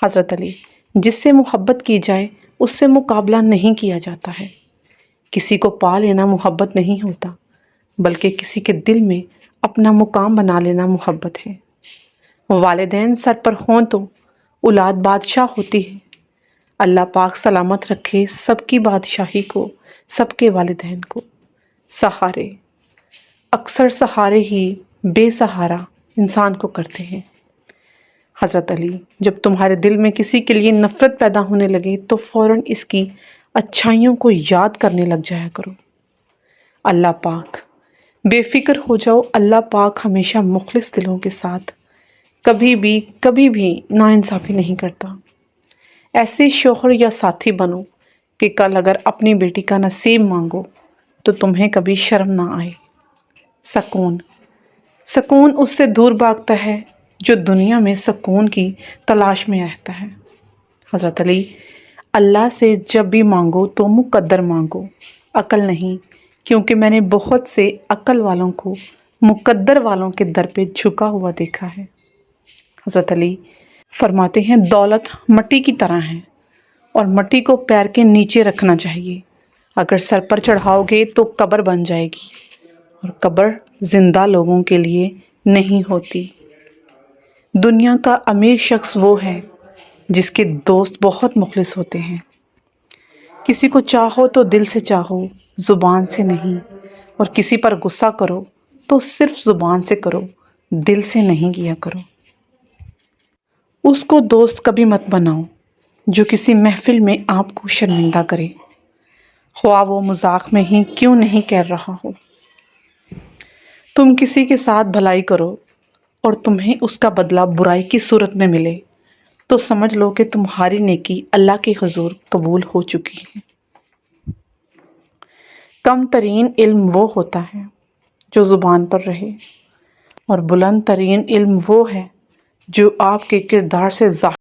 حضرت علی: جس سے محبت کی جائے اس سے مقابلہ نہیں کیا جاتا ہے۔ کسی کو پا لینا محبت نہیں ہوتا، بلکہ کسی کے دل میں اپنا مقام بنا لینا محبت ہے۔ والدین سر پر ہوں تو اولاد بادشاہ ہوتی ہے۔ اللہ پاک سلامت رکھے سب کی بادشاہی کو، سب کے والدین کو۔ سہارے: اکثر سہارے ہی بے سہارا انسان کو کرتے ہیں۔ حضرت علی: جب تمہارے دل میں کسی کے لیے نفرت پیدا ہونے لگے تو فوراً اس کی اچھائیوں کو یاد کرنے لگ جایا کرو۔ اللہ پاک: بے فکر ہو جاؤ، اللہ پاک ہمیشہ مخلص دلوں کے ساتھ کبھی بھی ناانصافی نہیں کرتا۔ ایسے شوہر یا ساتھی بنو کہ کل اگر اپنی بیٹی کا نصیب مانگو تو تمہیں کبھی شرم نہ آئے۔ سکون: سکون اس سے دور بھاگتا ہے جو دنیا میں سکون کی تلاش میں رہتا ہے۔ حضرت علی: اللہ سے جب بھی مانگو تو مقدر مانگو، عقل نہیں، کیونکہ میں نے بہت سے عقل والوں کو مقدر والوں کے در پہ جھکا ہوا دیکھا ہے۔ حضرت علی فرماتے ہیں دولت مٹی کی طرح ہے اور مٹی کو پیر کے نیچے رکھنا چاہیے۔ اگر سر پر چڑھاؤ گے تو قبر بن جائے گی، اور قبر زندہ لوگوں کے لیے نہیں ہوتی۔ دنیا کا امیر شخص وہ ہے جس کے دوست بہت مخلص ہوتے ہیں۔ کسی کو چاہو تو دل سے چاہو، زبان سے نہیں، اور کسی پر غصہ کرو تو صرف زبان سے کرو، دل سے نہیں کیا کرو۔ اس کو دوست کبھی مت بناؤ جو کسی محفل میں آپ کو شرمندہ کرے، خواہ وہ مذاق میں ہی کیوں نہیں کہہ رہا ہو۔ تم کسی کے ساتھ بھلائی کرو اور تمہیں اس کا بدلہ برائی کی صورت میں ملے تو سمجھ لو کہ تمہاری نیکی اللہ کے حضور قبول ہو چکی ہے۔ کم ترین علم وہ ہوتا ہے جو زبان پر رہے، اور بلند ترین علم وہ ہے جو آپ کے کردار سے ظاہر